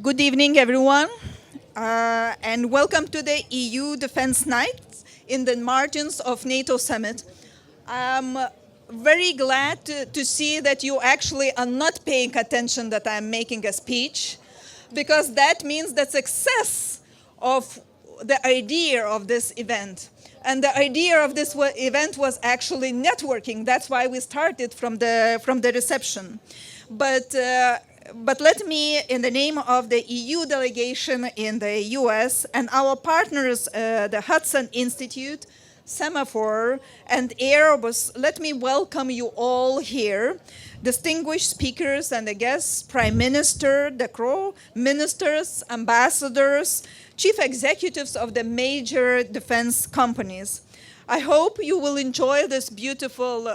Good evening, everyone, and welcome to the EU Defense Night in the margins of NATO Summit. I'm very glad to see that you actually are not paying attention that I'm making a speech, because that means the success of the idea of this event. And the idea of this event was actually networking. That's why we started from the reception. But let me, in the name of the EU delegation in the US and our partners, the Hudson Institute, Semaphore, and Airbus, let me welcome you all here. Distinguished speakers and the guests, Prime Minister De Croo, ministers, ambassadors, chief executives of the major defense companies. I hope you will enjoy this beautiful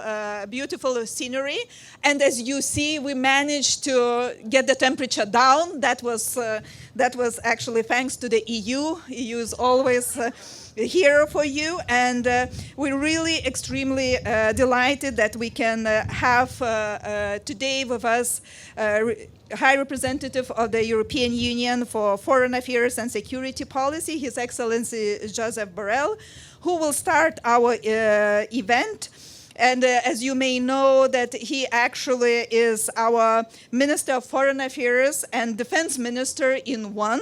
scenery. And as you see, we managed to get the temperature down. That was actually thanks to the EU. EU is always here for you. And we're really extremely delighted that we can have today with us High Representative of the European Union for Foreign Affairs and Security Policy, His Excellency Josep Borrell, who will start our event. And as you may know, that he actually is our Minister of Foreign Affairs and Defense Minister in one.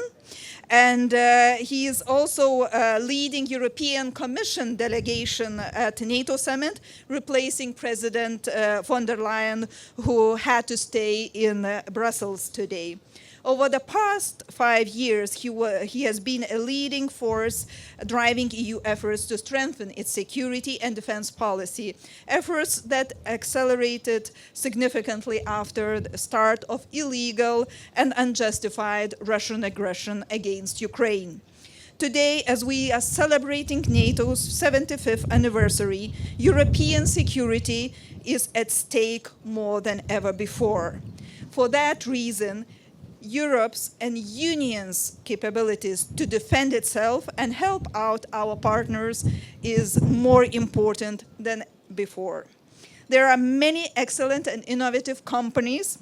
And he is also leading European Commission delegation at NATO Summit, replacing President von der Leyen, who had to stay in Brussels today. Over the past 5 years, he has been a leading force driving EU efforts to strengthen its security and defense policy, efforts that accelerated significantly after the start of illegal and unjustified Russian aggression against Ukraine. Today, as we are celebrating NATO's 75th anniversary, European security is at stake more than ever before. For that reason, Europe's and Union's capabilities to defend itself and help out our partners is more important than before. There are many excellent and innovative companies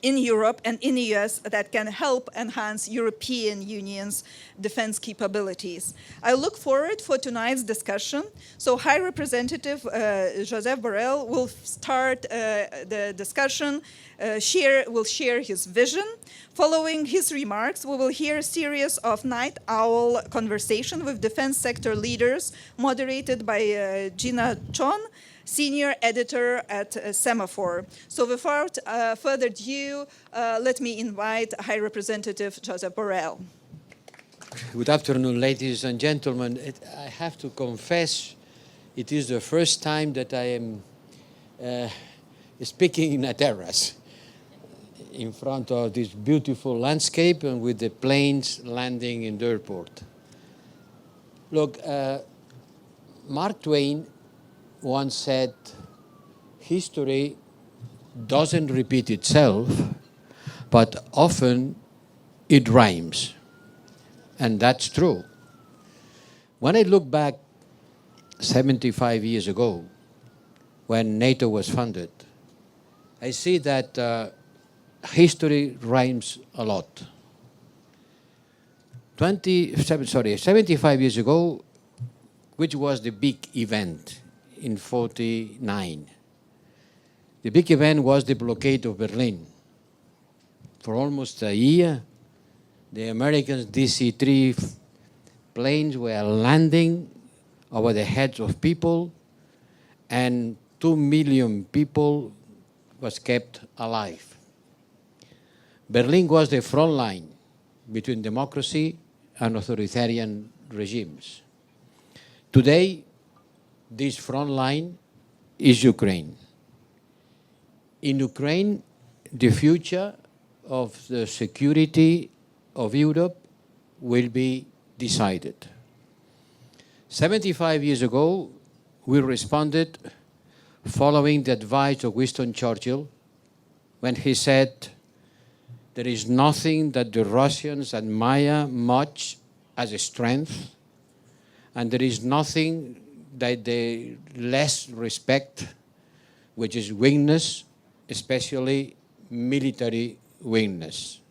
in Europe and in the US that can help enhance European Union's defense capabilities. I look forward for tonight's discussion. So High Representative Josep Borrell will start the discussion, will share his vision. Following his remarks, we will hear a series of night owl conversation with defense sector leaders moderated by Gina Chon, senior editor at Semaphore. So without further ado, let me invite High Representative Josep Borrell. Good afternoon, ladies and gentlemen. I have to confess, it is the first time that I am speaking in a terrace in front of this beautiful landscape and with the planes landing in the airport. Look, Mark Twain once said, history doesn't repeat itself, but often it rhymes. And that's true. When I look back 75 years ago, when NATO was founded, I see that history rhymes a lot. 75 years ago, which was the big event in 49. The big event was the blockade of Berlin. For almost a year, the Americans' DC-3 planes were landing over the heads of people, and 2 million people was kept alive. Berlin was the front line between democracy and authoritarian regimes. Today, this front line is Ukraine. In Ukraine, the future of the security of Europe will be decided. 75 years ago, we responded following the advice of Winston Churchill when he said, there is nothing that the Russians admire much as a strength, and there is nothing that they less respect, which is weakness, especially military weakness.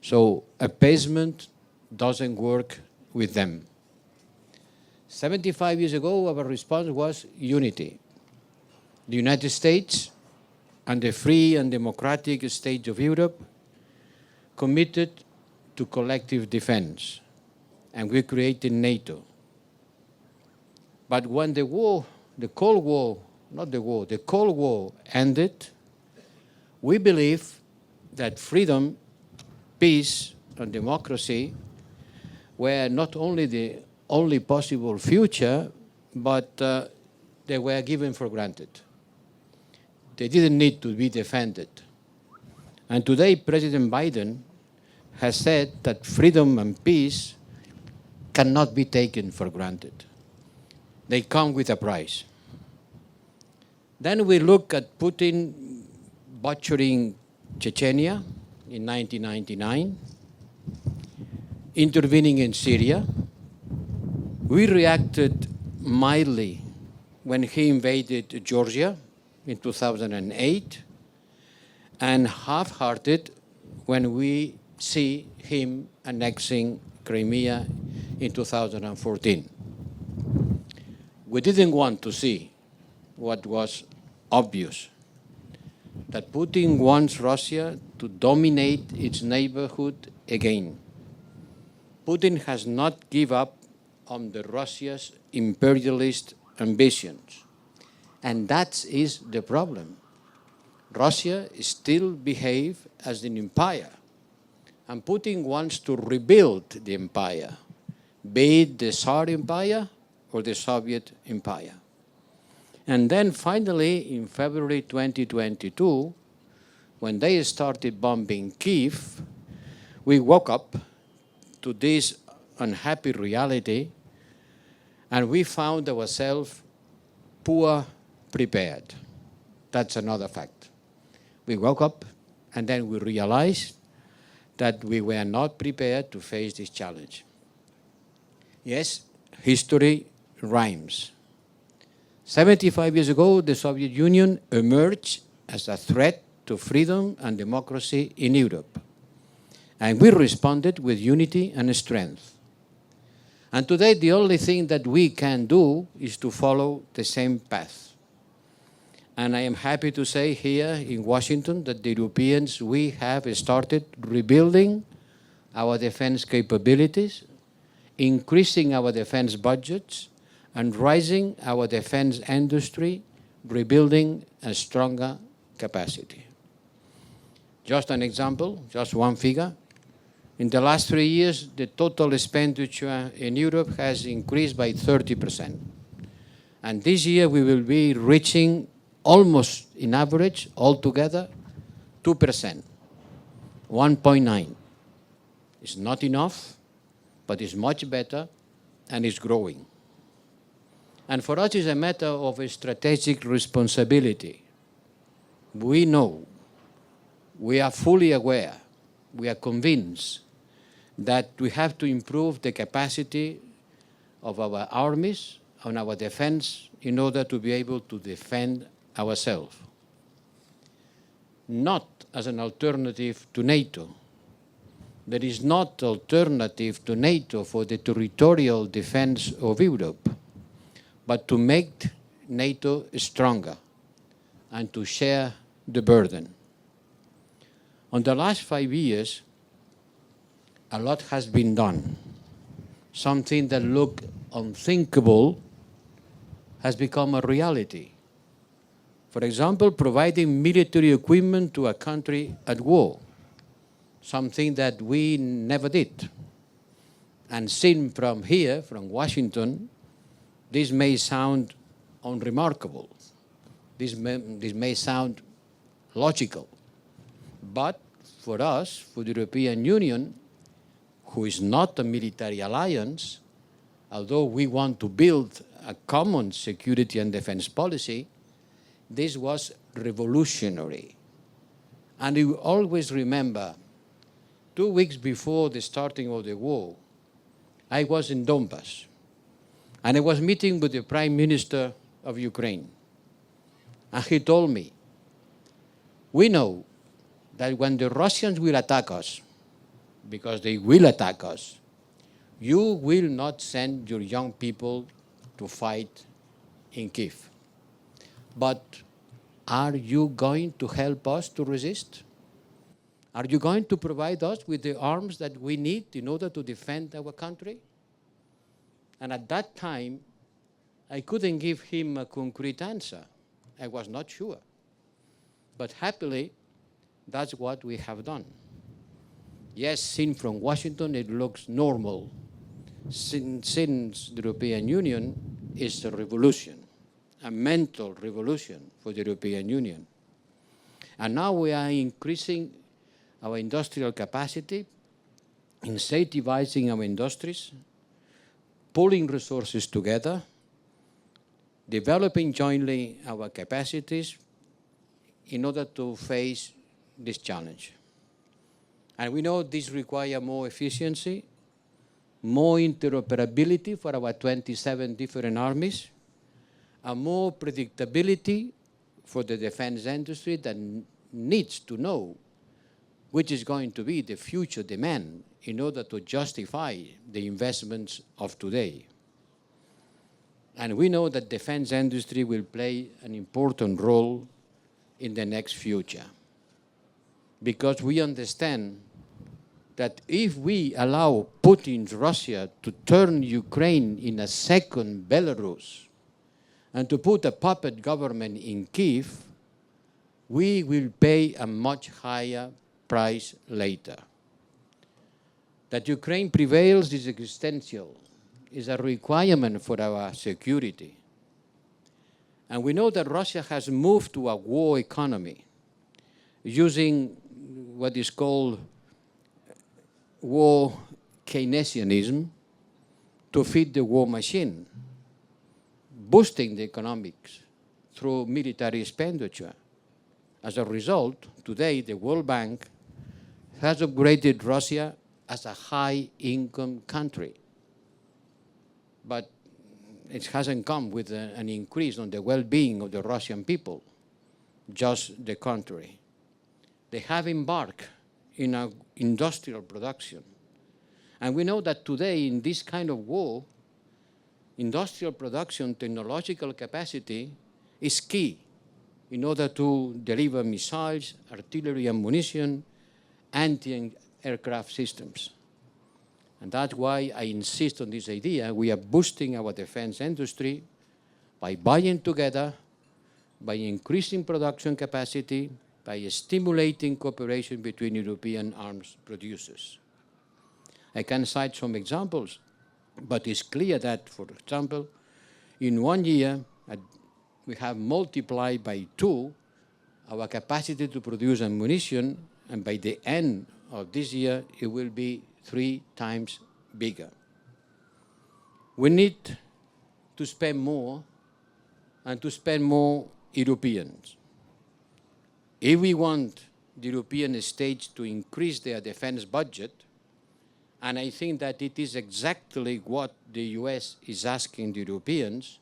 So appeasement doesn't work with them. 75 years ago, our response was unity. The United States and the free and democratic states of Europe committed to collective defense, and we created NATO. But when the Cold War ended, we believe that freedom, peace, and democracy were not only the only possible future, but they were given for granted. They didn't need to be defended. And today, President Biden has said that freedom and peace cannot be taken for granted. They come with a price. Then we look at Putin butchering Chechnya in 1999, intervening in Syria. We reacted mildly when he invaded Georgia in 2008, and half-hearted when we see him annexing Crimea in 2014. We didn't want to see what was obvious, that Putin wants Russia to dominate its neighborhood again. Putin has not given up on Russia's imperialist ambitions. And that is the problem. Russia still behaves as an empire. And Putin wants to rebuild the empire, be it the Tsar Empire or the Soviet Empire. And then finally, in February 2022, when they started bombing Kyiv, we woke up to this unhappy reality, and we found ourselves poor prepared. That's another fact. We woke up, and then we realized that we were not prepared to face this challenge. Yes, history rhymes. 75 years ago, the Soviet Union emerged as a threat to freedom and democracy in Europe. And we responded with unity and strength. And today, the only thing that we can do is to follow the same path. And I am happy to say here in Washington that the Europeans, we have started rebuilding our defense capabilities, increasing our defense budgets, and raising our defense industry, rebuilding a stronger capacity. Just an example, just one figure. In the last 3 years, the total expenditure in Europe has increased by 30%. And this year, we will be reaching almost, in average, altogether, 2%, 1.9. It's not enough, but it's much better, and it's growing. And for us, it's a matter of a strategic responsibility. We know, we are fully aware, we are convinced that we have to improve the capacity of our armies and our defense in order to be able to defend ourselves. Not as an alternative to NATO. There is not alternative to NATO for the territorial defense of Europe, but to make NATO stronger and to share the burden. On the last 5 years, a lot has been done. Something that looked unthinkable has become a reality. For example, providing military equipment to a country at war, something that we never did. And seen from here, from Washington, this may sound unremarkable. This may sound logical. But for us, for the European Union, who is not a military alliance, although we want to build a common security and defense policy, this was revolutionary. And you always remember, 2 weeks before the starting of the war, I was in Donbass, and I was meeting with the Prime Minister of Ukraine. And he told me, we know that when the Russians will attack us, because they will attack us. You will not send your young people to fight in Kiev. But are you going to help us to resist? Are you going to provide us with the arms that we need in order to defend our country? And at that time, I couldn't give him a concrete answer. I was not sure. But happily, that's what we have done. Yes, seen from Washington, it looks normal. Since the European Union is a revolution, a mental revolution for the European Union. And now we are increasing our industrial capacity, incentivizing our industries, pulling resources together, developing jointly our capacities in order to face this challenge. And we know this requires more efficiency, more interoperability for our 27 different armies, and more predictability for the defense industry that needs to know which is going to be the future demand in order to justify the investments of today. And we know that defense industry will play an important role in the next future, because we understand that if we allow Putin's Russia to turn Ukraine in a second Belarus and to put a puppet government in Kiev, we will pay a much higher price later. That Ukraine prevails is existential, is a requirement for our security. And we know that Russia has moved to a war economy, using what is called war Keynesianism to feed the war machine, boosting the economics through military expenditure. As a result, today the World Bank has upgraded Russia as a high-income country. But it hasn't come with an increase on the well-being of the Russian people, just the contrary. They have embarked in an industrial production. And we know that today, in this kind of war, industrial production, technological capacity is key in order to deliver missiles, artillery ammunition, anti-aircraft systems. And that's why I insist on this idea. We are boosting our defense industry by buying together, by increasing production capacity, by stimulating cooperation between European arms producers. I can cite some examples, but it's clear that, for example, in 1 year, we have multiplied by 2 our capacity to produce ammunition, and by the end of this year, it will be 3 times bigger. We need to spend more, and to spend more Europeans. If we want the European states to increase their defense budget, and I think that it is exactly what the US is asking the Europeans,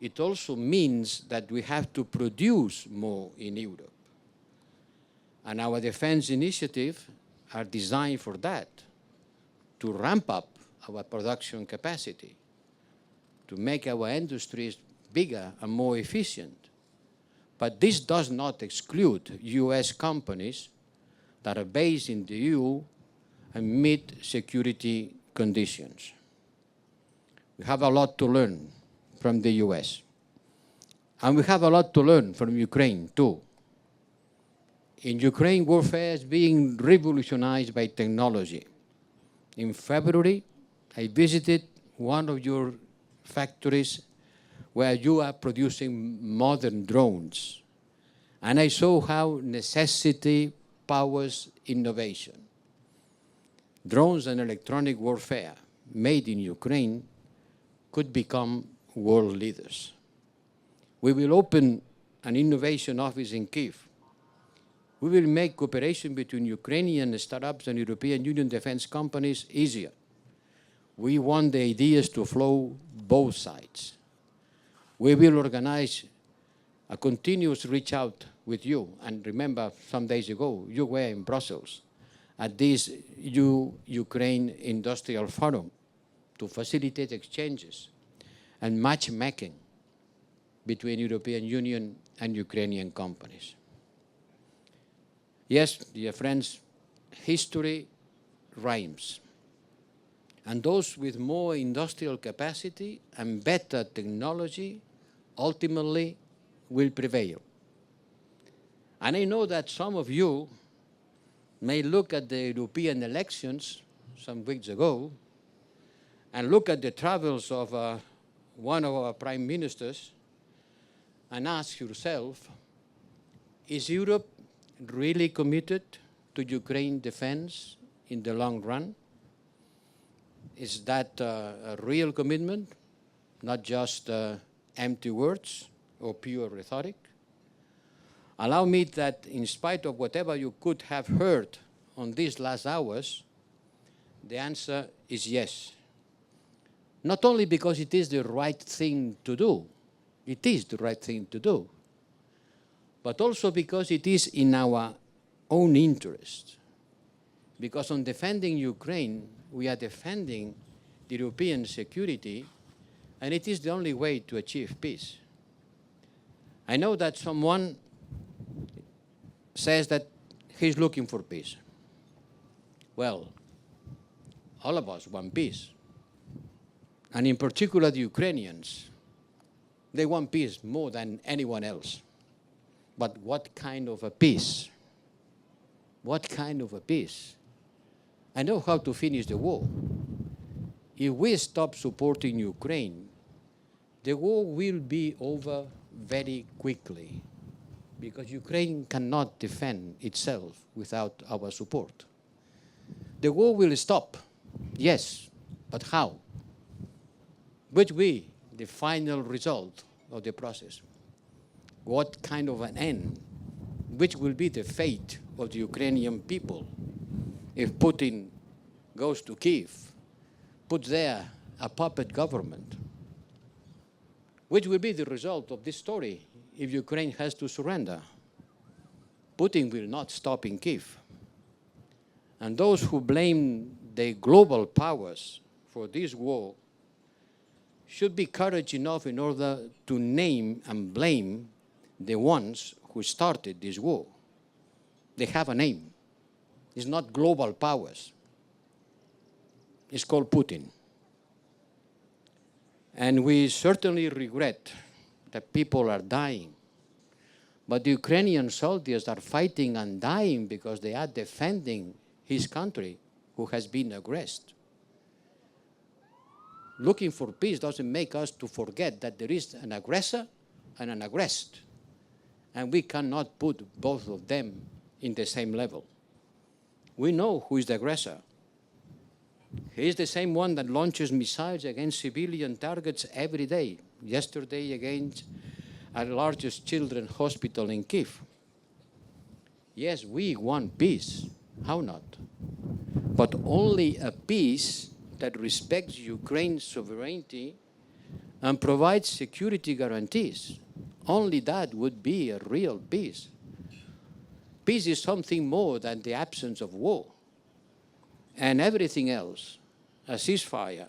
it also means that we have to produce more in Europe. And our defense initiatives are designed for that, to ramp up our production capacity, to make our industries bigger and more efficient. But this does not exclude US companies that are based in the EU and meet security conditions. We have a lot to learn from the US. And we have a lot to learn from Ukraine, too. In Ukraine, warfare is being revolutionized by technology. In February, I visited one of your factories where you are producing modern drones. And I saw how necessity powers innovation. Drones and electronic warfare made in Ukraine could become world leaders. We will open an innovation office in Kyiv. We will make cooperation between Ukrainian startups and European Union defense companies easier. We want the ideas to flow both sides. We will organize a continuous reach out with you. And remember, some days ago, you were in Brussels. at this EU-Ukraine Industrial Forum to facilitate exchanges and matchmaking between European Union and Ukrainian companies. Yes, dear friends, history rhymes. And those with more industrial capacity and better technology ultimately will prevail. And I know that some of you may look at the European elections some weeks ago and look at the travels of one of our prime ministers and ask yourself, is Europe really committed to Ukraine defense in the long run? Is that a real commitment, not just empty words or pure rhetoric? Allow me that in spite of whatever you could have heard on these last hours, the answer is yes. Not only because it is the right thing to do, it is the right thing to do, but also because it is in our own interest. Because on defending Ukraine, we are defending the European security, and it is the only way to achieve peace. I know that someone says that he's looking for peace. Well, all of us want peace. And in particular, the Ukrainians, they want peace more than anyone else. But what kind of a peace? What kind of a peace? I know how to finish the war. If we stop supporting Ukraine, the war will be over very quickly, because Ukraine cannot defend itself without our support. The war will stop, yes, but how? Which will be the final result of the process? What kind of an end? Which will be the fate of the Ukrainian people if Putin goes to Kyiv, puts there a puppet government? Which will be the result of this story if Ukraine has to surrender? Putin will not stop in Kyiv. And those who blame the global powers for this war should be courage enough in order to name and blame the ones who started this war. They have a name. It's not global powers. It's called Putin. And we certainly regret that people are dying. But the Ukrainian soldiers are fighting and dying because they are defending his country, who has been aggressed. Looking for peace doesn't make us to forget that there is an aggressor and an aggressed. And we cannot put both of them in the same level. We know who is the aggressor. He is the same one that launches missiles against civilian targets every day. Yesterday against our largest children's hospital in Kyiv. Yes, we want peace. How not? But only a peace that respects Ukraine's sovereignty and provides security guarantees. Only that would be a real peace. Peace is something more than the absence of war. And everything else, a ceasefire,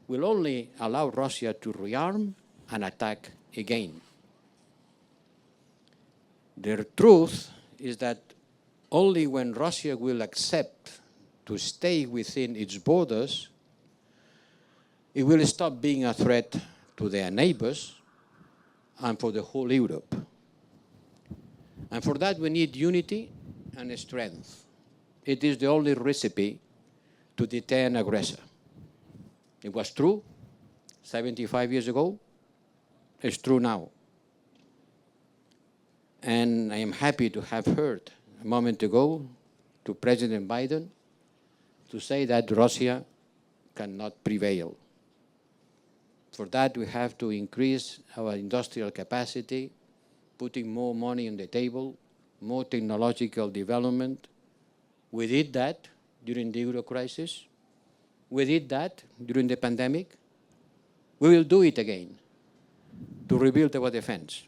will only allow Russia to rearm and attack again. The truth is that only when Russia will accept to stay within its borders, it will stop being a threat to their neighbors and for the whole Europe. And for that we need unity and strength. It is the only recipe to deter an aggressor. It was true 75 years ago. It's true now. And I am happy to have heard a moment ago to President Biden to say that Russia cannot prevail. For that, we have to increase our industrial capacity, putting more money on the table, more technological development. We did that during the Euro crisis. We did that during the pandemic. We will do it again to rebuild our defense.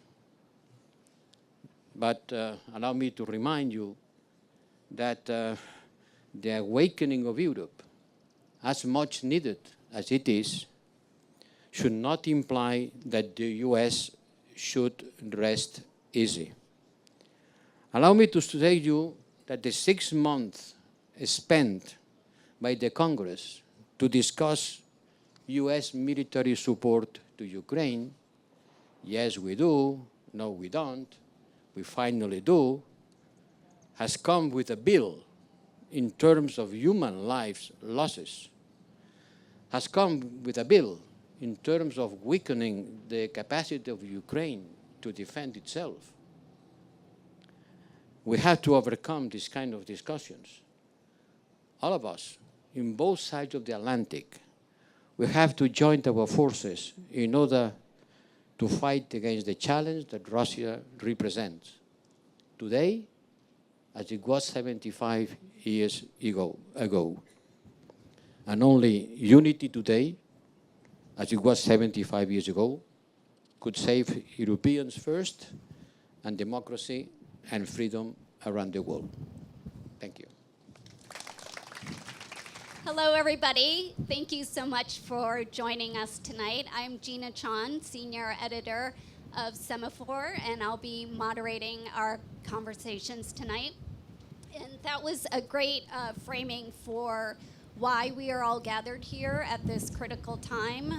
But allow me to remind you that the awakening of Europe, as much needed as it is, should not imply that the US should rest easy. Allow me to say to you that the 6 months spent by the Congress to discuss US military support to Ukraine, yes we do, no we don't, we finally do, has come with a bill in terms of human lives losses, has come with a bill in terms of weakening the capacity of Ukraine to defend itself. We have to overcome this kind of discussions. All of us, in both sides of the Atlantic, we have to join our forces in order to fight against the challenge that Russia represents today, as it was 75 years ago. And only unity today, as it was 75 years ago, could save Europeans first and democracy and freedom around the world. Thank you. Hello, everybody. Thank you so much for joining us tonight. I'm Gina Chon, Senior Editor of Semaphore, and I'll be moderating our conversations tonight. And that was a great framing for why we are all gathered here at this critical time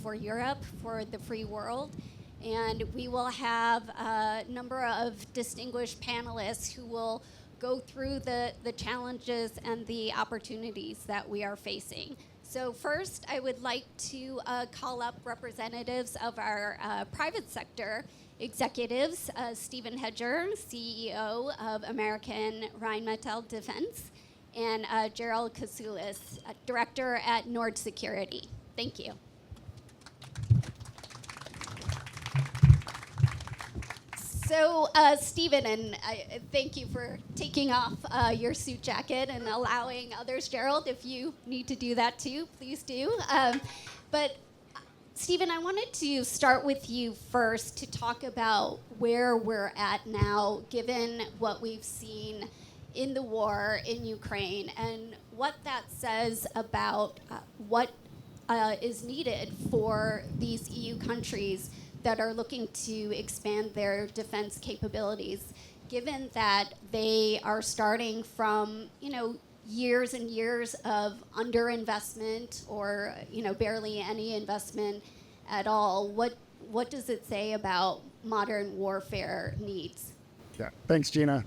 for Europe, for the free world. And we will have a number of distinguished panelists who will go through the challenges and the opportunities that we are facing. So first, I would like to call up representatives of our private sector executives, Stephen Hedger, CEO of American Rheinmetall Defense, and Gerald Kasoulis, Director at Nord Security. Thank you. So, Stephen, and thank you for taking off your suit jacket and allowing others. Gerald, if you need to do that too, please do. But Stephen, I wanted to start with you first to talk about where we're at now, given what we've seen in the war in Ukraine, and what that says about what is needed for these EU countries that are looking to expand their defense capabilities, given that they are starting from, years and years of underinvestment or, barely any investment at all. What does it say about modern warfare needs? Yeah, thanks, Gina.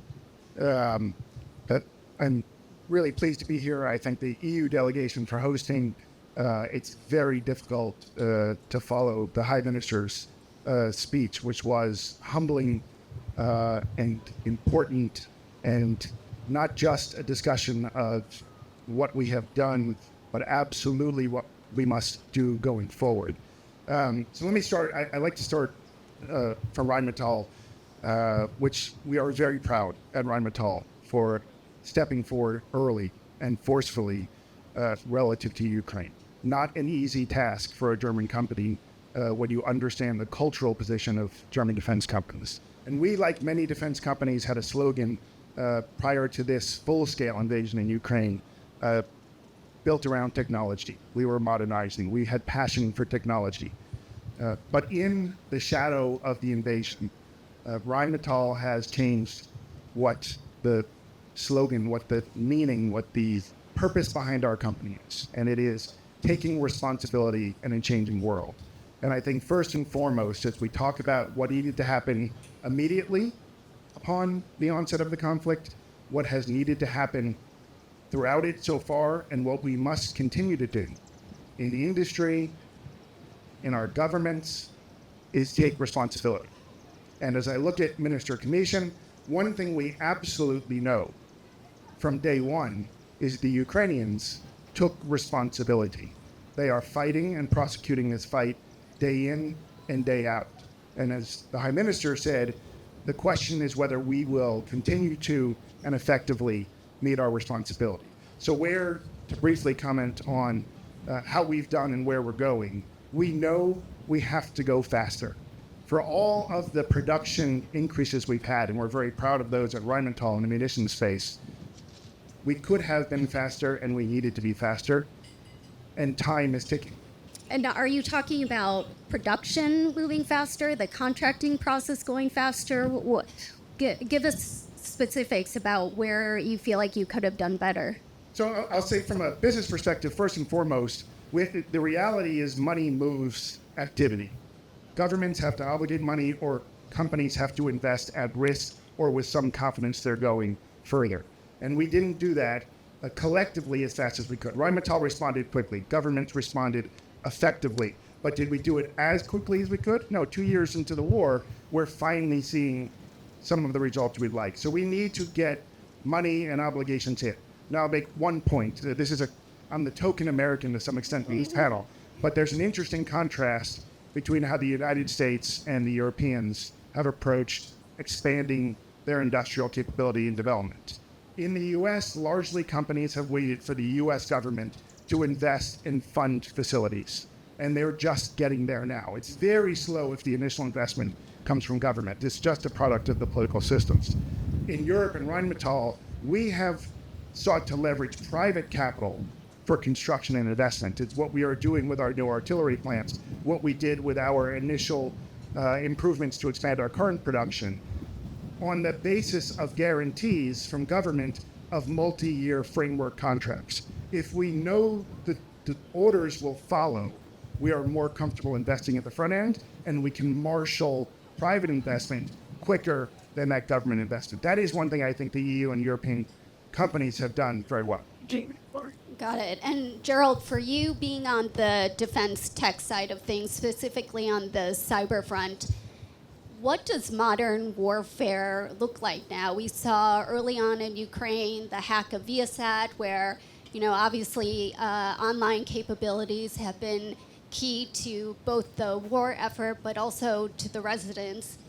I'm really pleased to be here. I thank the EU delegation for hosting. It's very difficult to follow the High Minister's speech, which was humbling and important, and not just a discussion of what we have done, but absolutely what we must do going forward. So let me start. I'd like to start from Rheinmetall, which we are very proud at Rheinmetall for stepping forward early and forcefully relative to Ukraine. Not an easy task for a German company when you understand the cultural position of German defense companies. And we, like many defense companies, had a slogan prior to this full-scale invasion in Ukraine built around technology. We were modernizing. We had passion for technology. But in the shadow of the invasion, Rheinmetall has changed what the slogan, what the meaning, what the purpose behind our company is. And it is taking responsibility in a changing world. And I think first and foremost, as we talk about what needed to happen immediately upon the onset of the conflict, what has needed to happen throughout it so far, and what we must continue to do in the industry, in our governments, is take responsibility. And as I look at Minister Commission, one thing we absolutely know from day one is the Ukrainians took responsibility. They are fighting and prosecuting this fight day in and day out. And as the High Minister said, the question is whether we will continue to and effectively meet our responsibility. So to briefly comment on how we've done and where we're going, we know we have to go faster. For all of the production increases we've had, and we're very proud of those at Rheinmetall in the munitions space, We could have been faster, and we needed to be faster, and time is ticking. And are you talking about production moving faster, the contracting process going faster? Give us specifics about where you feel like you could have done better. So I'll say from a business perspective, first and foremost, with the reality is money moves activity. Governments have to obligate money, or companies have to invest at risk or with some confidence they're going further. And we didn't do that collectively as fast as we could. Rheinmetall responded quickly. Governments responded effectively. But did we do it as quickly as we could? No, 2 years into the war, we're finally seeing some of the results we'd like. So we need to get money and obligations hit. Now I'll make one point. I'm the token American to some extent in this panel, but there's an interesting contrast between how the United States and the Europeans have approached expanding their industrial capability and development. In the US, largely companies have waited for the US government to invest and fund facilities, and they're just getting there now. It's very slow if the initial investment comes from government. It's just a product of the political systems. In Europe and Rheinmetall, we have sought to leverage private capital for construction and investment. It's what we are doing with our new artillery plants, what we did with our initial improvements to expand our current production, on the basis of guarantees from government of multi-year framework contracts. If we know that the orders will follow, we are more comfortable investing at the front end, and we can marshal private investment quicker than that government investment. That is one thing I think the EU and European companies have done very well. Got it. And Gerald, for you being on the defense tech side of things, specifically on the cyber front, what does modern warfare look like now? We saw early on in Ukraine the hack of Viasat, where, obviously online capabilities have been key to both the war effort, but also to the residents.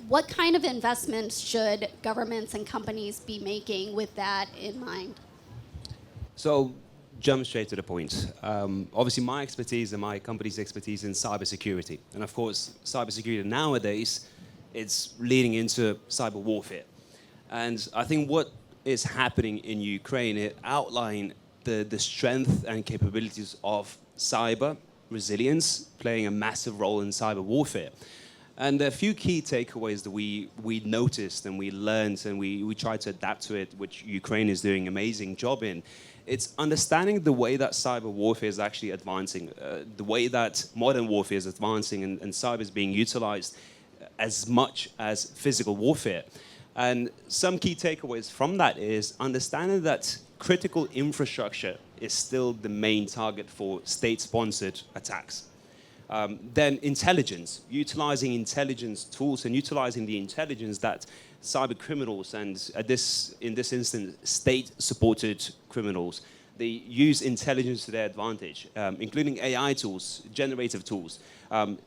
What kind of investments should governments and companies be making with that in mind? So, jump straight to the point. Obviously, my expertise and my company's expertise in cybersecurity. And of course, cybersecurity nowadays, it's leading into cyber warfare. And I think what is happening in Ukraine, it outlined the strength and capabilities of cyber resilience playing a massive role in cyber warfare. And there are a few key takeaways that we noticed and we learned and we tried to adapt to it, which Ukraine is doing an amazing job in. It's understanding the way that cyber warfare is actually advancing, the way that modern warfare is advancing and cyber is being utilized as much as physical warfare. And some key takeaways from that is understanding that critical infrastructure is still the main target for state-sponsored attacks. Then intelligence, utilizing intelligence tools and utilizing the intelligence that cyber criminals and in this instance, state-supported criminals, they use intelligence to their advantage, including AI tools, generative tools.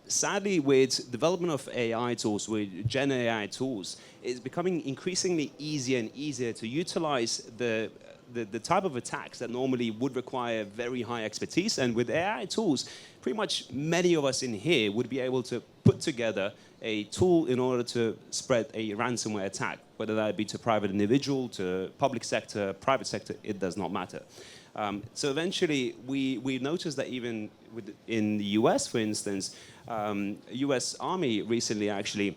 Sadly, with development of AI tools, with Gen AI tools, it's becoming increasingly easier and easier to utilize the type of attacks that normally would require very high expertise. And with AI tools, pretty much many of us in here would be able to put together a tool in order to spread a ransomware attack, whether that be to private individual, to public sector, private sector, it does not matter. So eventually, we noticed that even in the US, for instance, US Army recently actually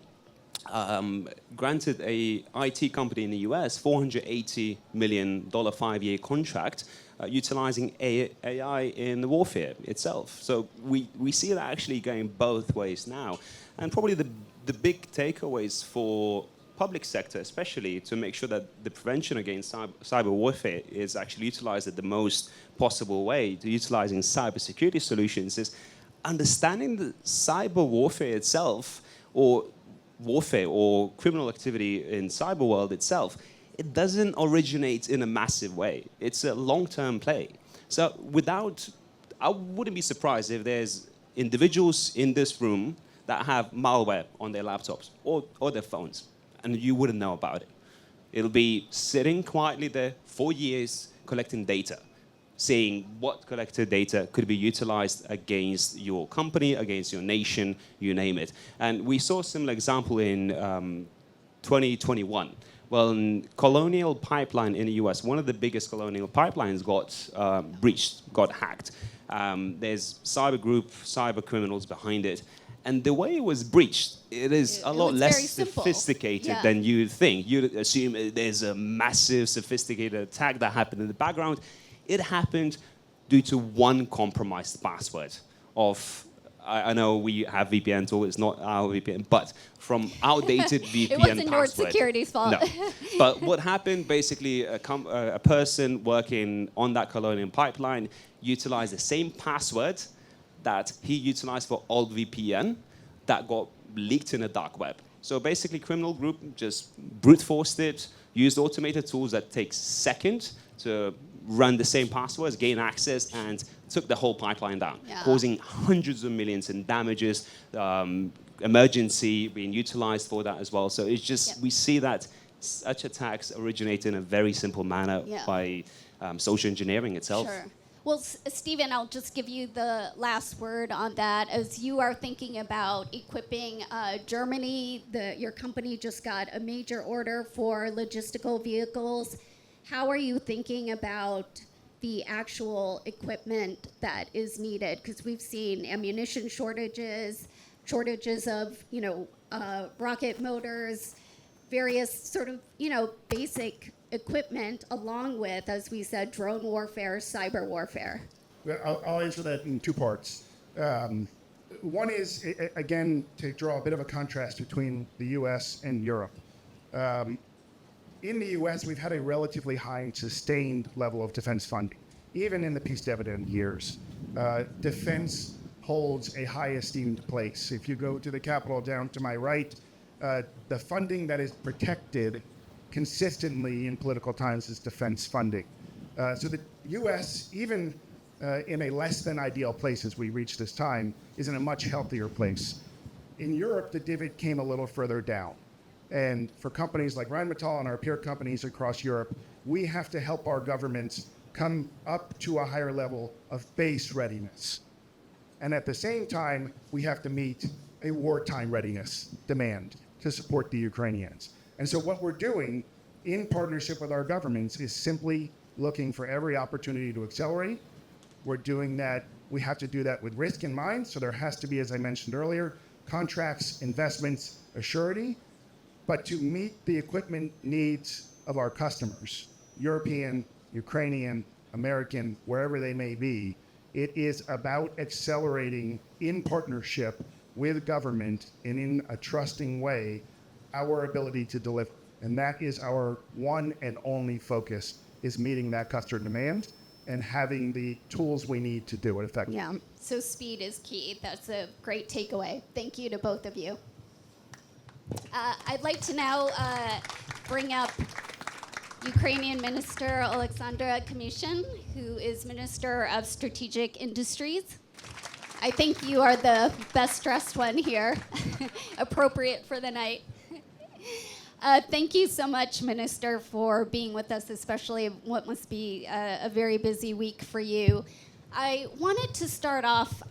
granted a IT company in the US $480 million 5-year contract utilizing AI in the warfare itself. So we see that actually going both ways now. And probably the big takeaways for public sector, especially to make sure that the prevention against cyber warfare is actually utilized at the most possible way, to utilizing cybersecurity solutions, is understanding the cyber warfare itself, or warfare or criminal activity in cyber world itself. It doesn't originate in a massive way. It's a long-term play. So I wouldn't be surprised if there's individuals in this room that have malware on their laptops or their phones, and you wouldn't know about it. It'll be sitting quietly there for years collecting data, seeing what collected data could be utilized against your company, against your nation, you name it. And we saw a similar example in 2021, Well, Colonial Pipeline in the US, one of the biggest Colonial pipelines got breached, got hacked. There's cyber criminals behind it. And the way it was breached, it is a lot was less very simple. sophisticated Yeah. than you'd think. You'd assume there's a massive, sophisticated attack that happened in the background. It happened due to one compromised password of, I know we have VPN tool, it's not our VPN, but from outdated VPN It wasn't Nord password. Security's fault. No. But what happened, basically, a person working on that Colonial Pipeline utilized the same password that he utilized for old VPN that got leaked in the dark web. So basically, criminal group just brute forced it, used automated tools that take seconds to run the same passwords, gain access, and took the whole pipeline down, Yeah. causing hundreds of millions in damages, emergency being utilized for that as well. So it's just, Yep. we see that such attacks originate in a very simple manner Yeah. by social engineering itself. Sure. Well, Stephen, I'll just give you the last word on that. As you are thinking about equipping Germany, your company just got a major order for logistical vehicles. How are you thinking about the actual equipment that is needed? Because we've seen ammunition shortages of, rocket motors, various sort of, basic equipment, along with, as we said, drone warfare, cyber warfare. Well, I'll answer that in two parts. One is, again, to draw a bit of a contrast between the U.S. and Europe. In the U.S., we've had a relatively high and sustained level of defense funding, even in the peace dividend years. Defense holds a high esteemed place. If you go to the Capitol down to my right, the funding that is protected consistently in political times is defense funding. So the U.S., even in a less than ideal place as we reach this time, is in a much healthier place. In Europe, the divot came a little further down. And for companies like Rheinmetall and our peer companies across Europe, we have to help our governments come up to a higher level of base readiness. And at the same time, we have to meet a wartime readiness demand to support the Ukrainians. And so what we're doing in partnership with our governments is simply looking for every opportunity to accelerate. We're doing that. We have to do that with risk in mind. So there has to be, as I mentioned earlier, contracts, investments, a surety. But to meet the equipment needs of our customers, European, Ukrainian, American, wherever they may be, it is about accelerating in partnership with government and in a trusting way our ability to deliver. And that is our one and only focus, is meeting that customer demand and having the tools we need to do it effectively. Yeah, so speed is key. That's a great takeaway. Thank you to both of you. I'd like to now bring up Ukrainian Minister Alexandra Kamyshin, who is Minister of Strategic Industries. I think you are the best dressed one here, appropriate for the night. Thank you so much, Minister, for being with us, especially what must be a very busy week for you. I wanted to start off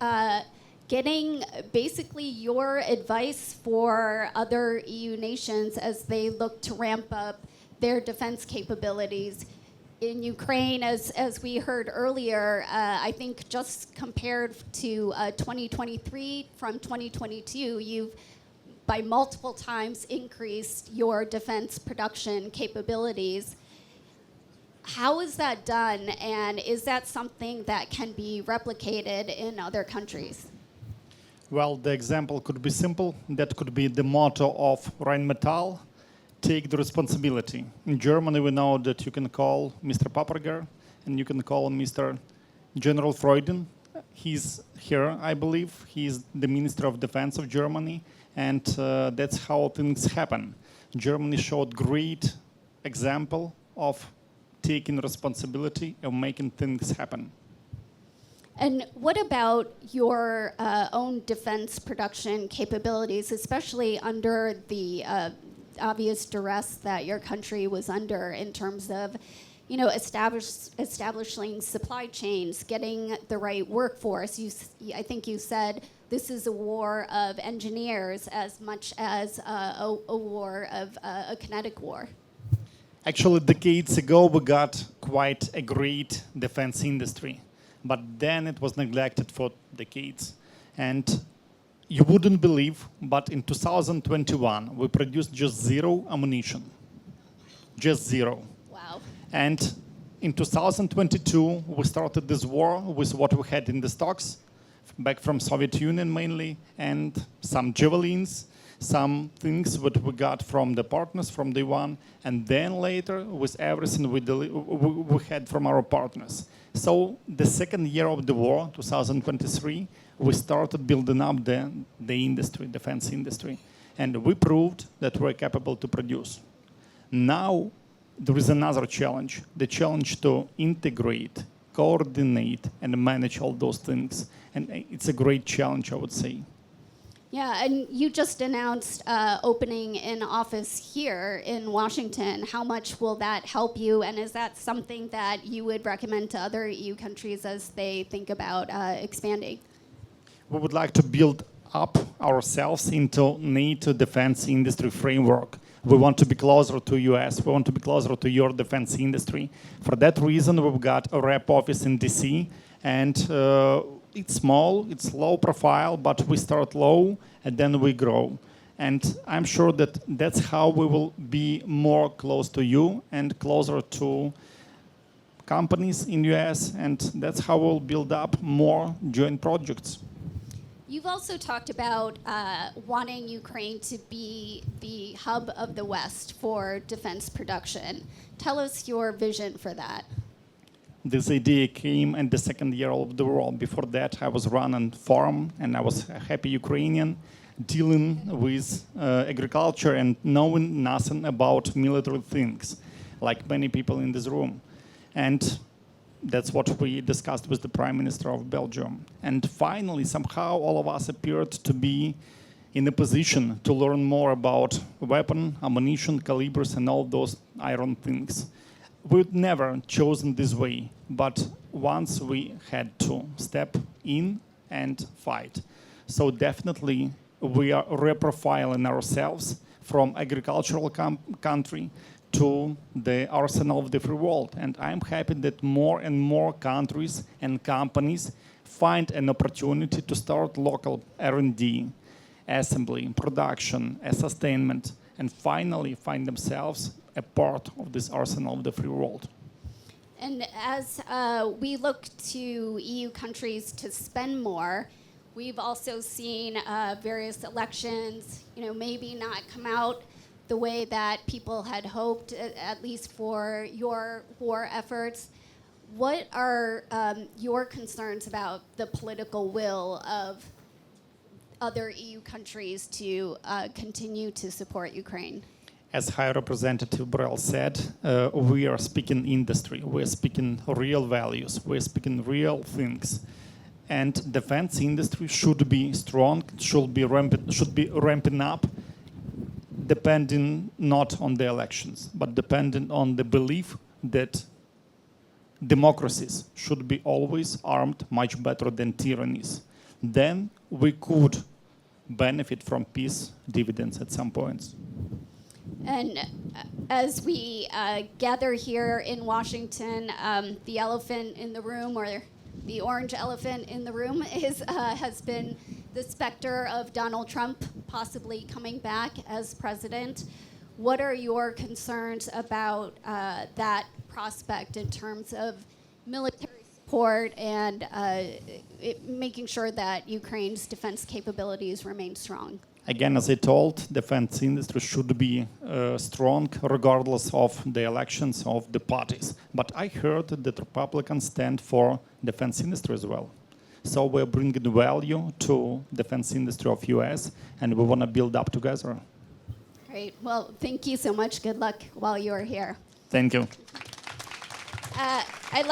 getting basically your advice for other EU nations as they look to ramp up their defense capabilities. In Ukraine, as we heard earlier, I think just compared to 2023 from 2022, you've by multiple times increased your defense production capabilities. How is that done, and is that something that can be replicated in other countries? Well, the example could be simple. That could be the motto of Rheinmetall: take the responsibility. In Germany, we know that you can call Mr. Paperger and you can call Mr. General Freuden. He's here, I believe. He's the Minister of Defense of Germany, and that's how things happen. Germany showed great example of taking responsibility and making things happen. And what about your own defense production capabilities, especially under the obvious duress that your country was under in terms of, establishing supply chains, getting the right workforce? I think you said this is a war of engineers as much as a war of a kinetic war. Actually, decades ago, we got quite a great defense industry, but then it was neglected for decades. And you wouldn't believe, but in 2021, we produced just zero ammunition. Just zero. Wow. And in 2022, we started this war with what we had in the stocks, back from Soviet Union mainly, and some javelins, some things that we got from the partners from day one, and then later with everything we had from our partners. So the second year of the war, 2023, we started building up the industry, defense industry, and we proved that we're capable to produce. Now, there is another challenge, the challenge to integrate, coordinate, and manage all those things. And it's a great challenge, I would say. Yeah, and you just announced opening an office here in Washington. How much will that help you? And is that something that you would recommend to other EU countries as they think about expanding? We would like to build up ourselves into NATO defense industry framework. We want to be closer to US. We want to be closer to your defense industry. For that reason, we've got a rep office in DC, and it's small, it's low profile, but we start low and then we grow. And I'm sure that that's how we will be more close to you and closer to companies in US, and that's how we'll build up more joint projects. You've also talked about wanting Ukraine to be the hub of the West for defense production. Tell us your vision for that. This idea came in the second year of the war. Before that, I was running farm, and I was a happy Ukrainian, dealing with agriculture and knowing nothing about military things, like many people in this room. And that's what we discussed with the Prime Minister of Belgium. And finally, somehow, all of us appeared to be in a position to learn more about weapon, ammunition, calibers, and all those iron things. We'd never chosen this way, but once we had to step in and fight. So definitely, we are reprofiling ourselves from agricultural country to the arsenal of the free world. And I'm happy that more and more countries and companies find an opportunity to start local R&D, assembly, production, sustainment, and finally find themselves a part of this arsenal of the free world. And as we look to EU countries to spend more, we've also seen various elections, maybe not come out the way that people had hoped, at least for your war efforts. What are your concerns about the political will of other EU countries to continue to support Ukraine? As High Representative Borrell said, we are speaking industry, we're speaking real values, we're speaking real things. And defense industry should be strong, should be ramping up, depending not on the elections, but depending on the belief that democracies should be always armed much better than tyrannies. Then we could benefit from peace dividends at some points. And as we gather here in Washington, the elephant in the room, or the orange elephant in the room, has been the specter of Donald Trump possibly coming back as president. What are your concerns about that prospect in terms of military support and making sure that Ukraine's defense capabilities remain strong? Again, as I told, defense industry should be strong regardless of the elections of the parties. But I heard that Republicans stand for defense industry as well. So we're bringing value to defense industry of US, and we want to build up together. Great. Well, thank you so much. Good luck while you are here. Thank you. I'd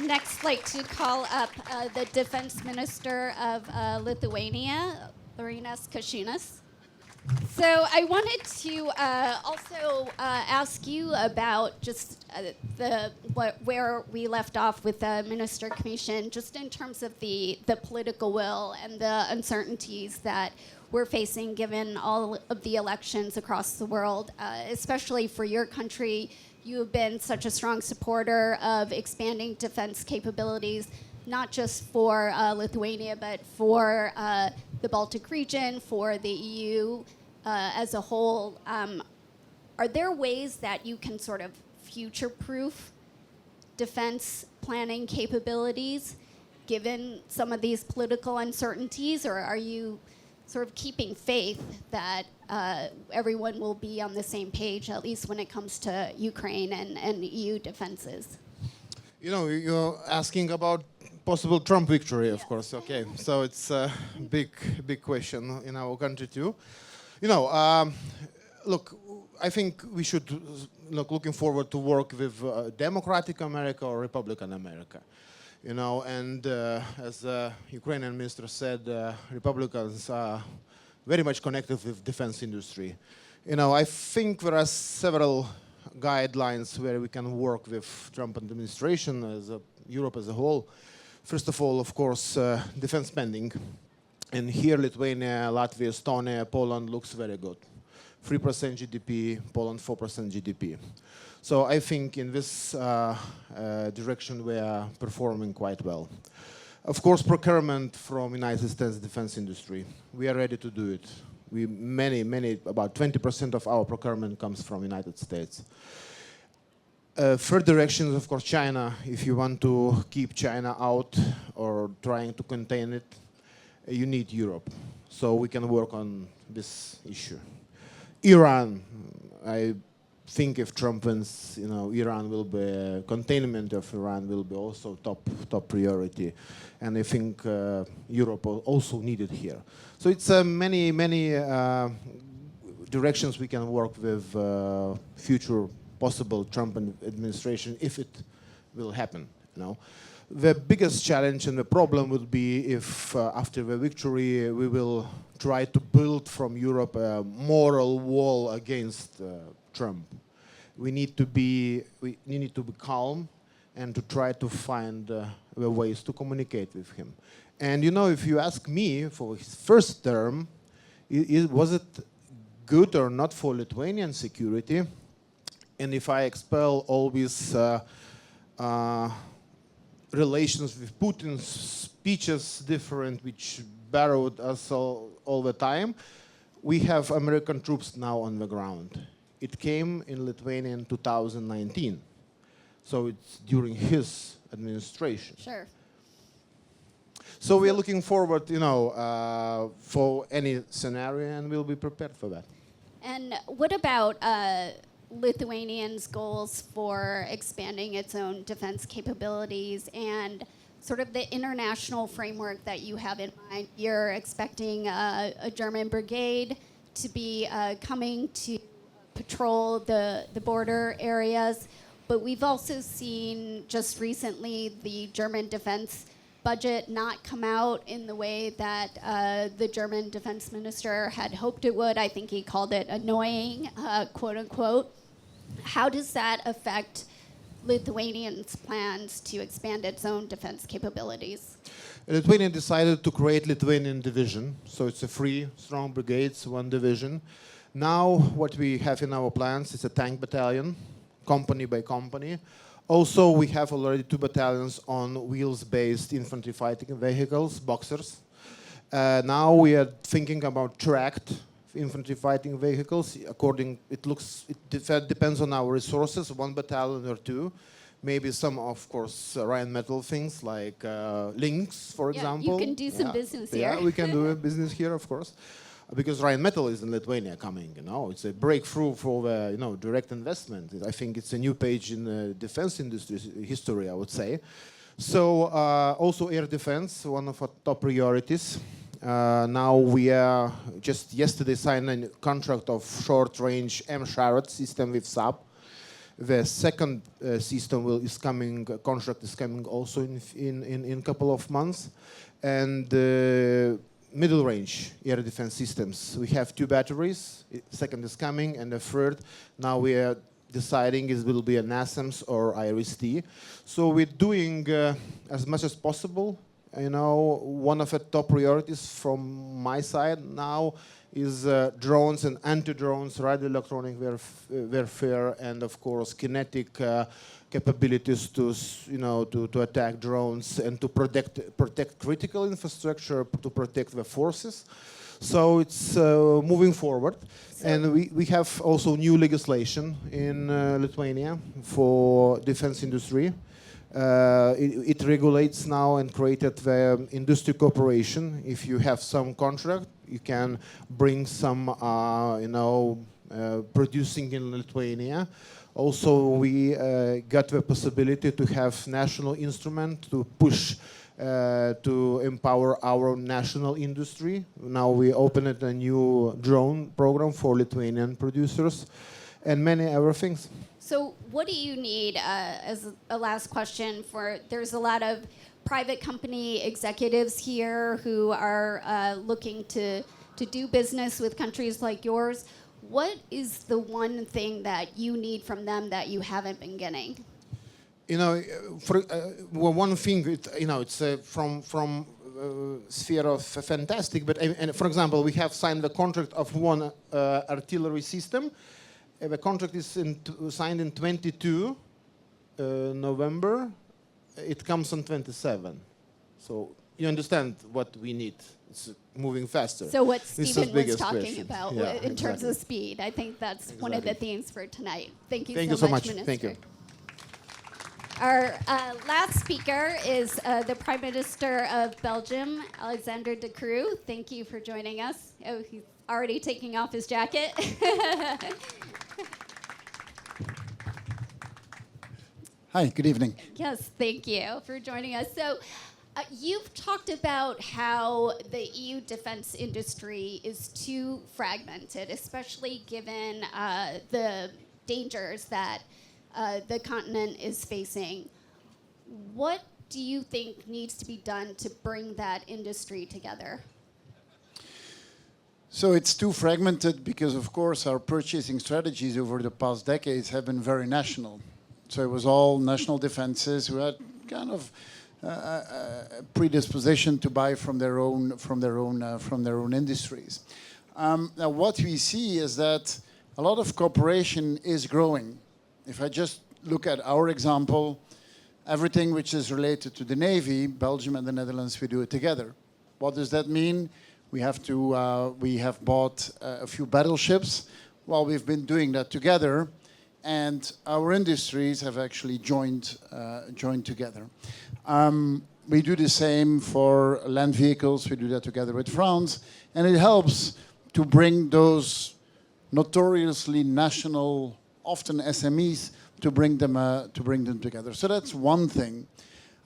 next like to call up the Defense Minister of Lithuania, Laurynas Kasčiūnas. So I wanted to also ask you about just where we left off with the Minister Commission, just in terms of the political will and the uncertainties that we're facing given all of the elections across the world, especially for your country. you have been such a strong supporter of expanding defense capabilities, not just for Lithuania, but for the Baltic region, for the EU as a whole. Are there ways that you can sort of future-proof defense planning capabilities given some of these political uncertainties, or are you sort of keeping faith that everyone will be on the same page, at least when it comes to Ukraine and EU defenses? You know, you're asking about possible Trump victory, of course. Okay, so it's a big question in our country too. You know, look, I think we should look looking forward to work with democratic America or Republican America. You know, and as the Ukrainian minister said, Republicans are very much connected with defense industry. You know, I think there are several guidelines where we can work with Trump administration, as Europe as a whole. First of all, of course, defense spending. And here, Lithuania, Latvia, Estonia, Poland looks very good. 3% GDP, Poland 4% GDP. So I think in this direction we are performing quite well. Of course, procurement from United States defense industry. We are ready to do it. About 20% of our procurement comes from United States. Third direction is, of course, China. If you want to keep China out or trying to contain it, you need Europe. So we can work on this issue. Iran, I think if Trump wins, you know, Iran will be, containment of Iran will be also top priority. And I think Europe also needed here. So it's many directions we can work with future possible Trump administration if it will happen, you know. The biggest challenge and the problem will be if after the victory we will try to build from Europe a moral wall against Trump. We need to be calm and to try to find the ways to communicate with him. And you know, if you ask me for his first term, was it good or not for Lithuanian security? And if I expel all these relations with Putin's speeches different, which borrowed us all the time, we have American troops now on the ground. It came in Lithuania in 2019. So it's during his administration. Sure. So we are looking forward, you know, for any scenario, and we'll be prepared for that. And what about Lithuanians' goals for expanding its own defense capabilities and sort of the international framework that you have in mind? You're expecting a German brigade to be coming to patrol the border areas, but we've also seen just recently the German defense budget not come out in the way that the German defense minister had hoped it would. I think he called it annoying, quote unquote. How does that affect Lithuanians' plans to expand its own defense capabilities? Lithuania decided to create Lithuanian division, so it's a 3 strong brigades, 1 division. Now what we have in our plans is a tank battalion, company by company. Also, we have already 2 battalions on wheels-based infantry fighting vehicles, Boxers. Now we are thinking about tracked infantry fighting vehicles. It depends on our resources, 1 battalion or 2. Maybe some, of course, Rheinmetall things like Lynx, for example. You can do some business here. Yeah, we can do a business here, of course. Because Rheinmetall is in Lithuania coming, you know. It's a breakthrough for the, you know, direct investment. I think it's a new page in the defense industry history, I would say. So also air defense, one of our top priorities. Now we are just yesterday signed a contract of short-range M-Sharat system with Saab. The second system contract is coming also in a couple of months. And middle range air defense systems. We have 2 batteries, second is coming, and the third, now we are deciding it will be a NASAMS or IRIS-T. So we're doing as much as possible one of the top priorities from my side now is drones and anti-drones, radio electronic warfare, and of course kinetic capabilities to attack drones and to protect critical infrastructure, to protect the forces. So it's moving forward. And we have also new legislation in Lithuania for defense industry. It regulates now and created the industry cooperation. If you have some contract, you can bring some, producing in Lithuania. Also, we got the possibility to have national instrument to push to empower our national industry. Now we opened a new drone program for Lithuanian producers and many other things. So what do you need, as a last question, there's a lot of private company executives here who are looking to do business with countries like yours. What is the one thing that you need from them that you haven't been getting? One thing, it's from sphere of fantastic, but for example, we have signed the contract of one artillery system. The contract is signed in 22 November. It comes on 27. So you understand what we need. It's moving faster. So what This is Stephen the was biggest talking question. about Yeah, in terms of exactly. speed. I think that's one of the themes for tonight. Thank you, Thank so you so much. Minister. Thank you. Our last speaker is the Prime Minister of Belgium, Alexander De Croo. Thank you for joining us. Oh, he's already taking off his jacket. Hi, good evening. Yes, thank you for joining us. So, you've talked about how the EU defense industry is too fragmented, especially given the dangers that the continent is facing. What do you think needs to be done to bring that industry together? So it's too fragmented because, of course, our purchasing strategies over the past decades have been very national. So it was all national defenses who had kind of predisposition to buy from their own industries. Now, what we see is that a lot of cooperation is growing. If I just look at our example, everything which is related to the Navy, Belgium and the Netherlands, we do it together. What does that mean? We have bought a few battleships. Well, we've been doing that together, and our industries have actually joined together. We do the same for land vehicles. We do that together with France, and it helps to bring those notoriously national, often SMEs, to bring them together. So that's one thing.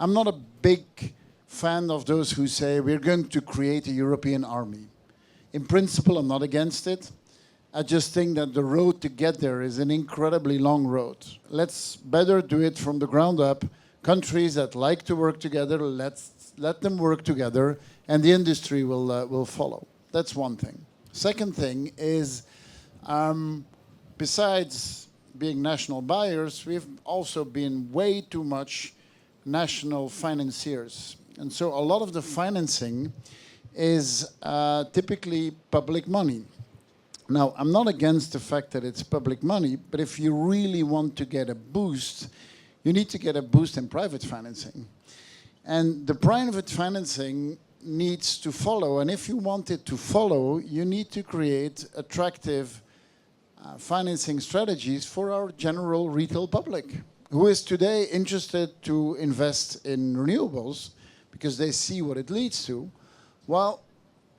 I'm not a big fan of those who say we're going to create a European army. In principle, I'm not against it. I just think that the road to get there is an incredibly long road. Let's better do it from the ground up. Countries that like to work together, let them work together, and the industry will follow. That's one thing. Second thing is, besides being national buyers, we've also been way too much national financiers. And so a lot of the financing is typically public money. Now, I'm not against the fact that it's public money, but if you really want to get a boost, you need to get a boost in private financing. And the private financing needs to follow. And if you want it to follow, you need to create attractive financing strategies for our general retail public, who is today interested to invest in renewables because they see what it leads to. Well,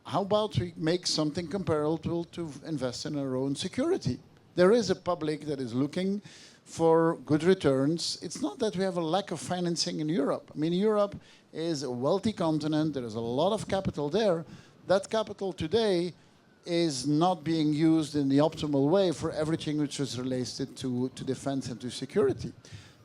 how about we make something comparable to invest in our own security? There is a public that is looking for good returns. It's not that we have a lack of financing in Europe. I mean, Europe is a wealthy continent. There is a lot of capital there. That capital today is not being used in the optimal way for everything which is related to defense and to security.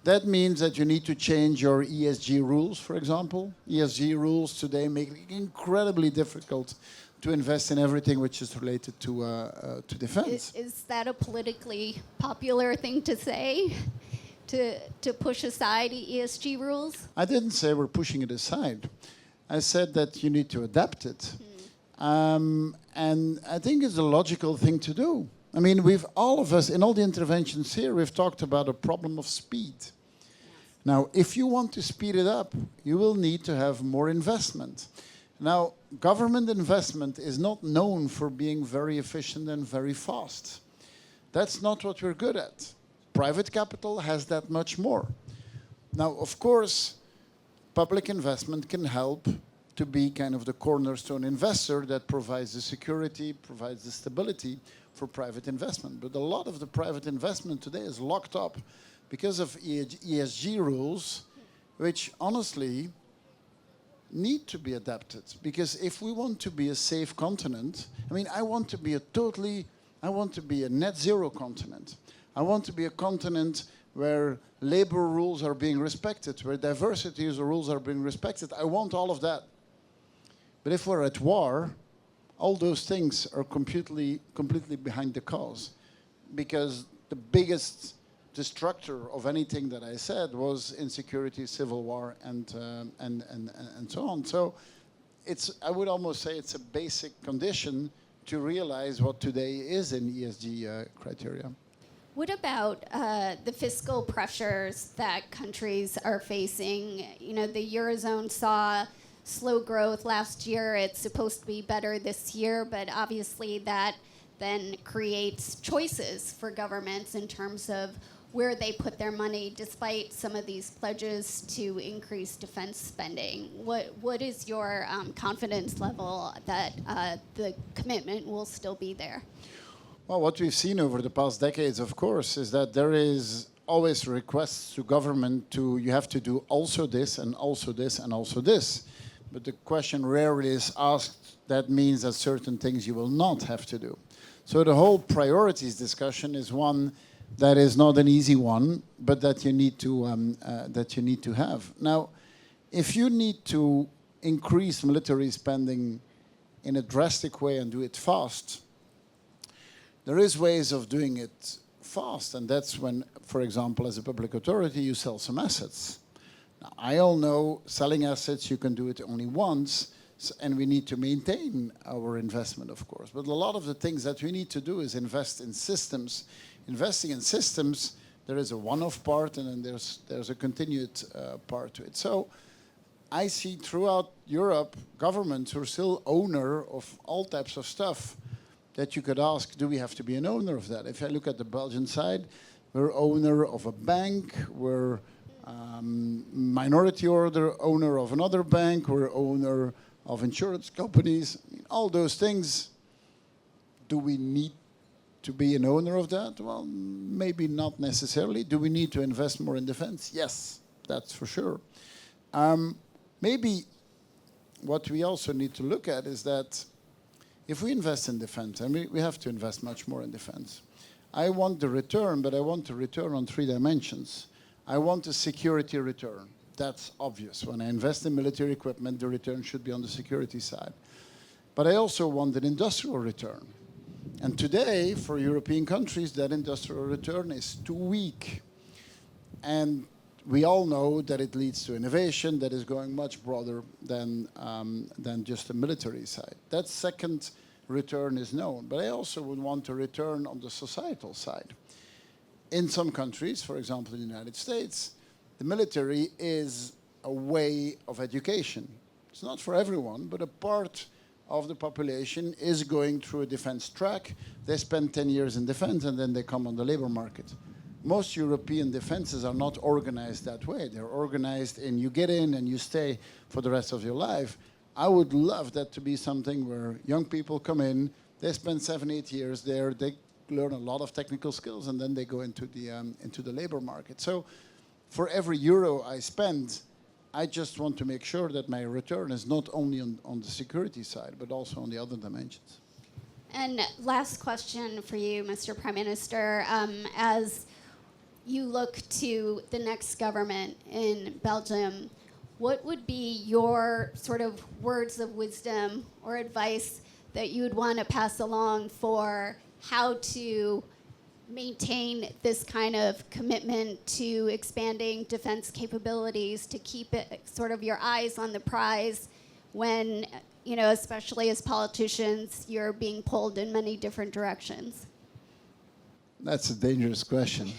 That means that you need to change your ESG rules, for example. ESG rules today make it incredibly difficult to invest in everything which is related to defense. Is that a politically popular thing to say? To push aside ESG rules? I didn't say we're pushing it aside. I said that you need to adapt it. And I think it's a logical thing to do. I mean, all of us, in all the interventions here, we've talked about a problem of speed. Now, if you want to speed it up, you will need to have more investment. Now, government investment is not known for being very efficient and very fast. That's not what we're good at. Private capital has that much more. Now, of course, public investment can help to be kind of the cornerstone investor that provides the security, provides the stability for private investment. But a lot of the private investment today is locked up because of ESG rules, which honestly need to be adapted. Because if we want to be a safe continent, I mean, I want to be a net zero continent. I want to be a continent where labor rules are being respected, where diversity rules are being respected. I want all of that. But if we're at war, all those things are completely behind the cause. Because the biggest destructor of anything that I said was insecurity, civil war, and so on. So I would almost say it's a basic condition to realize what today is in ESG criteria. What about the fiscal pressures that countries are facing? You know, the Eurozone saw slow growth last year. It's supposed to be better this year, but obviously that then creates choices for governments in terms of where they put their money, despite some of these pledges to increase defense spending. What is your confidence level that the commitment will still be there? Well, what we've seen over the past decades, of course, is that there is always requests to government you have to do also this and also this and also this. But the question rarely is asked, that means that certain things you will not have to do. So the whole priorities discussion is one that is not an easy one, but that you need to have. Now, if you need to increase military spending in a drastic way and do it fast, there is ways of doing it fast, and that's when, for example, as a public authority, you sell some assets. Now, I all know selling assets, you can do it only once, and we need to maintain our investment, of course. But a lot of the things that we need to do is invest in systems. Investing in systems, there is a one-off part, and then there's a continued part to it. So I see throughout Europe governments who are still owner of all types of stuff that you could ask, do we have to be an owner of that? If I look at the Belgian side, we're owner of a bank, we're minority owner of another bank, we're owner of insurance companies. I mean, all those things, do we need to be an owner of that? Well, maybe not necessarily. Do we need to invest more in defense? Yes, that's for sure. Maybe what we also need to look at is that if we invest in defense, and we have to invest much more in defense, I want the return, but I want the return on 3 dimensions. I want a security return. That's obvious. When I invest in military equipment, the return should be on the security side. But I also want an industrial return. And today, for European countries, that industrial return is too weak. And we all know that it leads to innovation that is going much broader than just the military side. That second return is known. But I also would want a return on the societal side. In some countries, for example, in the United States, the military is a way of education. It's not for everyone, but a part of the population is going through a defense track. They spend 10 years in defense and then they come on the labor market. Most European defenses are not organized that way. They're organized in you get in and you stay for the rest of your life. I would love that to be something where young people come in, they spend 7-8 years there, they learn a lot of technical skills, and then they go into the labor market. So for every euro I spend, I just want to make sure that my return is not only on the security side, but also on the other dimensions. And last question for you, Mr. Prime Minister. As you look to the next government in Belgium, what would be your sort of words of wisdom or advice that you would want to pass along for how to maintain this kind of commitment to expanding defense capabilities, to keep it sort of your eyes on the prize when, you know, especially as politicians, you're being pulled in many different directions? That's a dangerous question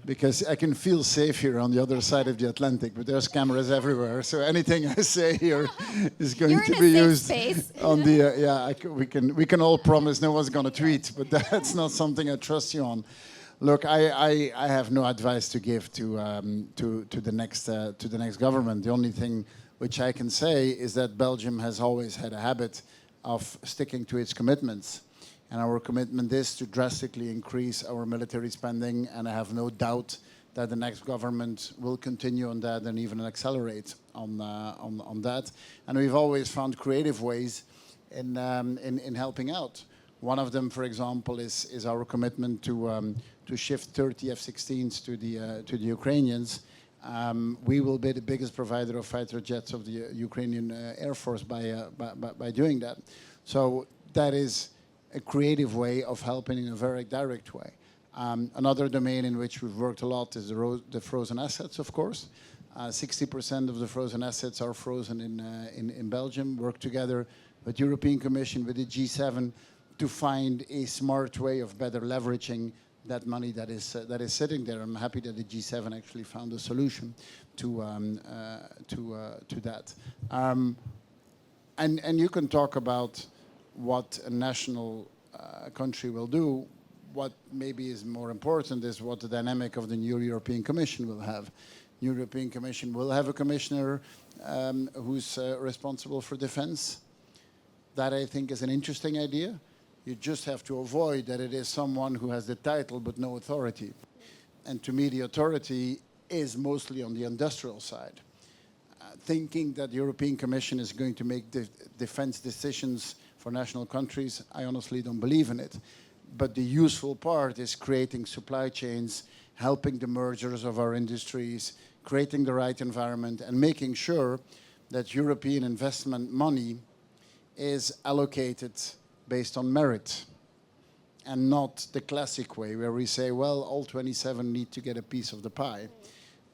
because I can feel safe here on the other side of the Atlantic, but there's cameras everywhere. So anything I say here is going You're to in a be safe used space. on the. We can all promise no one's going to tweet, but that's not something I trust you on. Look, I have no advice to give to the next government. The only thing which I can say is that Belgium has always had a habit of sticking to its commitments. And our commitment is to drastically increase our military spending, and I have no doubt that the next government will continue on that and even accelerate on that. And we've always found creative ways in helping out. One of them, for example, is our commitment to shift 30 F-16s to the Ukrainians. We will be the biggest provider of fighter jets of the Ukrainian Air Force by doing that. So that is a creative way of helping in a very direct way. Another domain in which we've worked a lot is the frozen assets, of course. 60% of the frozen assets are frozen in Belgium. Work together with the European Commission, with the G7, to find a smart way of better leveraging that money that is sitting there. I'm happy that the G7 actually found a solution to that. And you can talk about what a national country will do. What maybe is more important is what the dynamic of the new European Commission will have. New European Commission will have a commissioner who's responsible for defense. That, I think, is an interesting idea. You just have to avoid that it is someone who has the title but no authority. And to me, the authority is mostly on the industrial side. Thinking that the European Commission is going to make defense decisions for national countries, I honestly don't believe in it. But the useful part is creating supply chains, helping the mergers of our industries, creating the right environment, and making sure that European investment money is allocated based on merit and not the classic way where we say, well, all 27 need to get a piece of the pie.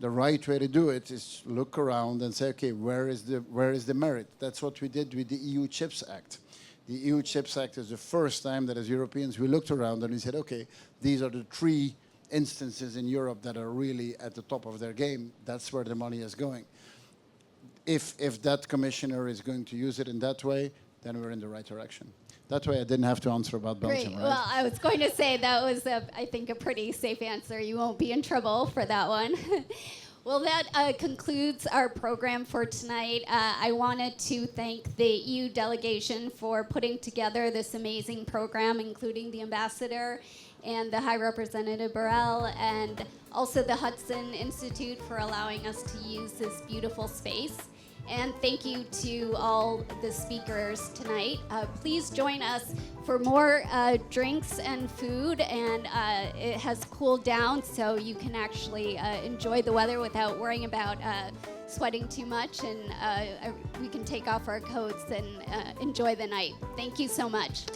The right way to do it is look around and say, okay, where is the merit? That's what we did with the EU Chips Act. The EU Chips Act is the first time that as Europeans we looked around and we said, okay, these are the 3 instances in Europe that are really at the top of their game. That's where the money is going. If that commissioner is going to use it in that way, then we're in the right direction. That way I didn't have to answer about Belgium, Great. right? Well, I was going to say that was, I think, a pretty safe answer. You won't be in trouble for that one. Well, that concludes our program for tonight. I wanted to thank the EU delegation for putting together this amazing program, including the ambassador and the High Representative Borrell, and also the Hudson Institute for allowing us to use this beautiful space. And thank you to all the speakers tonight. Please join us for more drinks and food, and it has cooled down, so you can actually enjoy the weather without worrying about sweating too much, and we can take off our coats and enjoy the night. Thank you so much.